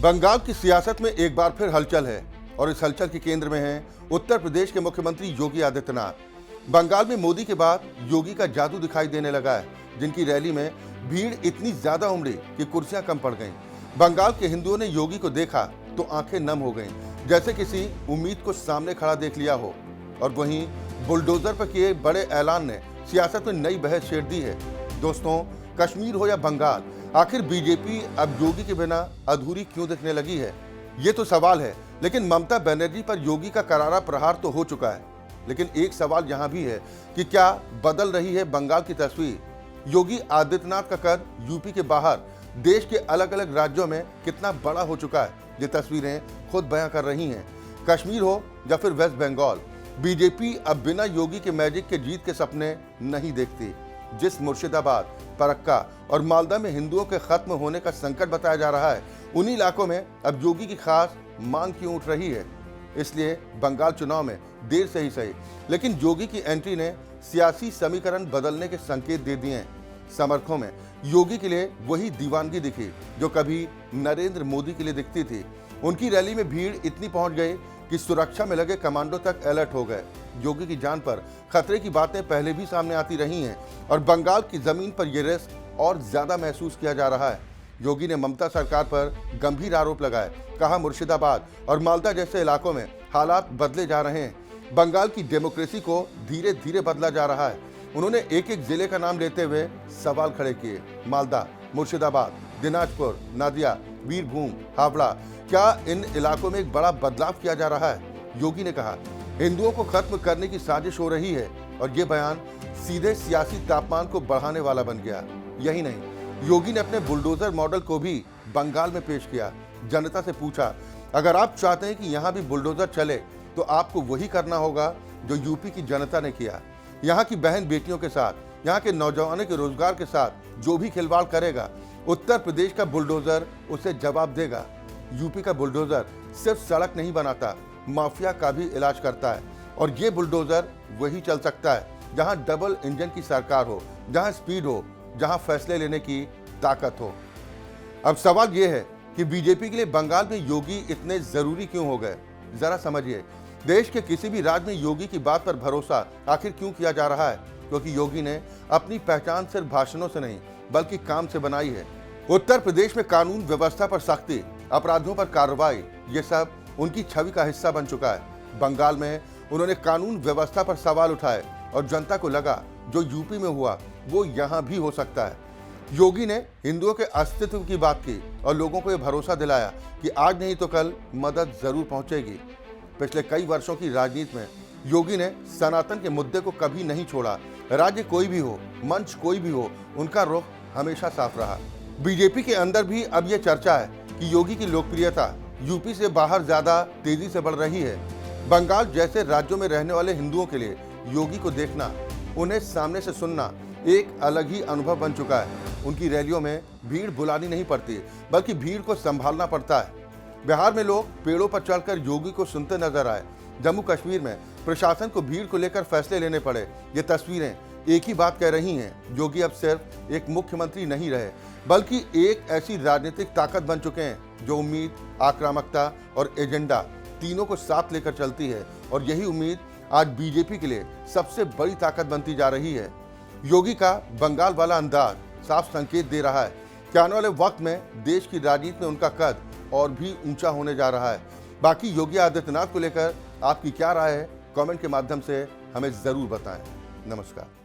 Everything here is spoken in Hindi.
बंगाल की सियासत में एक बार फिर हलचल है और इस हलचल के केंद्र में है उत्तर प्रदेश के मुख्यमंत्री योगी आदित्यनाथ। बंगाल में मोदी के बाद योगी का जादू दिखाई देने लगा है, जिनकी रैली में भीड़ इतनी ज्यादा उमड़ी कि कुर्सियां कम पड़ गईं। बंगाल के हिंदुओं ने योगी को देखा तो आंखें नम हो गईं, जैसे किसी उम्मीद को सामने खड़ा देख लिया हो। और वहीं बुलडोजर पर किए बड़े ऐलान ने सियासत में नई बहस छेड़ दी है। दोस्तों, कश्मीर हो या बंगाल, आखिर बीजेपी अब योगी के बिना अधूरी क्यों दिखने लगी है, ये तो सवाल है। लेकिन ममता बनर्जी पर योगी का करारा प्रहार तो हो चुका है, लेकिन एक सवाल यहाँ भी है कि क्या बदल रही है बंगाल की तस्वीर। योगी आदित्यनाथ का कद यूपी के बाहर देश के अलग अलग राज्यों में कितना बड़ा हो चुका है, ये तस्वीरें खुद बयां कर रही हैं। कश्मीर हो या फिर वेस्ट बंगाल, बीजेपी अब बिना योगी के मैजिक के जीत के सपने नहीं देखती। जिस मुर्शिदाबाद, फरक्का और मालदा में हिंदुओं के खत्म होने का संकट बताया जा रहा है, उन्हीं इलाकों में अब योगी की खास मांग क्यों उठ रही है। इसलिए बंगाल चुनाव में देर से ही सही, लेकिन योगी की एंट्री ने सियासी समीकरण बदलने के संकेत दे दिए हैं। समर्थकों में योगी के लिए वही दीवानगी दिखी जो कभी नरेंद्र मोदी के लिए दिखती थी। उनकी रैली में भीड़ इतनी पहुंच गई कि सुरक्षा में लगे कमांडो तक अलर्ट हो गए। योगी की जान पर खतरे की बातें पहले भी सामने आती रही हैं और बंगाल की जमीन पर यह रिस्क और ज्यादा महसूस किया जा रहा है। योगी ने ममता सरकार पर गंभीर आरोप लगाए, कहा मुर्शिदाबाद और मालदा जैसे इलाकों में हालात बदले जा रहे हैं। बंगाल की डेमोक्रेसी को धीरे धीरे बदला जा रहा है। उन्होंने एक एक जिले का नाम लेते हुए सवाल खड़े किए। मालदा, मुर्शिदाबाद, दिनाजपुर, नादिया, बीरभूम, हावड़ा, क्या इन इलाकों में एक बड़ा बदलाव किया जा रहा है? योगी ने कहा हिंदुओं को खत्म करने की साजिश हो रही है और ये बयान सीधे सियासी तापमान को बढ़ाने वाला बन गया। यही नहीं, योगी ने अपने बुलडोजर मॉडल को भी बंगाल में पेश किया। जनता से पूछा, अगर आप चाहते हैं कि यहाँ भी बुलडोजर चले तो आपको वही करना होगा जो यूपी की जनता ने किया। यहाँ की बहन बेटियों के साथ, यहाँ के नौजवानों के रोजगार के साथ जो भी खिलवाड़ करेगा, उत्तर प्रदेश का बुलडोजर उसे जवाब देगा। यूपी का बुलडोजर सिर्फ सड़क नहीं बनाता, माफिया का भी इलाज करता है। और ये बुलडोजर वही चल सकता है जहां डबल इंजन की सरकार हो, जहां स्पीड हो, जहां फैसले लेने की ताकत हो। अब सवाल ये है कि बीजेपी के लिए बंगाल में योगी इतने जरूरी क्यों हो गए। जरा समझिए, देश के किसी भी राज्य में योगी की बात पर भरोसा आखिर क्यों किया जा रहा है? क्योंकि योगी ने अपनी पहचान सिर्फ भाषणों से नहीं बल्कि काम से बनाई है। उत्तर प्रदेश में कानून व्यवस्था पर सख्ती, अपराधियों पर कार्रवाई, ये सब उनकी छवि का हिस्सा बन चुका है। बंगाल में उन्होंने कानून व्यवस्था पर सवाल उठाए और जनता को लगा जो यूपी में हुआ वो यहाँ भी हो सकता है। योगी ने हिंदुओं के अस्तित्व की बात की और लोगों को यह भरोसा दिलाया कि आज नहीं तो कल मदद जरूर पहुंचेगी। पिछले कई वर्षों की राजनीति में योगी ने सनातन के मुद्दे को कभी नहीं छोड़ा। राज्य कोई भी हो, मंच कोई भी हो, उनका रुख हमेशा साफ रहा। बीजेपी के अंदर भी अब यह चर्चा है कि योगी की लोकप्रियता यूपी से बाहर ज्यादा तेजी से बढ़ रही है। बंगाल जैसे राज्यों में रहने वाले हिंदुओं के लिए योगी को देखना, उन्हें सामने से सुनना एक अलग ही अनुभव बन चुका है। उनकी रैलियों में भीड़ बुलानी नहीं पड़ती, बल्कि भीड़ को संभालना पड़ता है। बिहार में लोग पेड़ों पर चढ़कर योगी को सुनते नजर आए। जम्मू कश्मीर में प्रशासन को भीड़ को लेकर फैसले लेने पड़े। ये तस्वीरें एक ही बात कह रही हैं, योगी अब सिर्फ एक मुख्यमंत्री नहीं रहे, बल्कि एक ऐसी राजनीतिक ताकत बन चुके हैं जो उम्मीद, आक्रामकता और एजेंडा तीनों को साथ लेकर चलती है। और यही उम्मीद आज बीजेपी के लिए सबसे बड़ी ताकत बनती जा रही है। योगी का बंगाल वाला अंदाज साफ संकेत दे रहा है कि आने वाले वक्त में देश की राजनीति में उनका कद और भी ऊंचा होने जा रहा है। बाकी योगी आदित्यनाथ को लेकर आपकी क्या राय है, कमेंट के माध्यम से हमें जरूर बताएं। नमस्कार।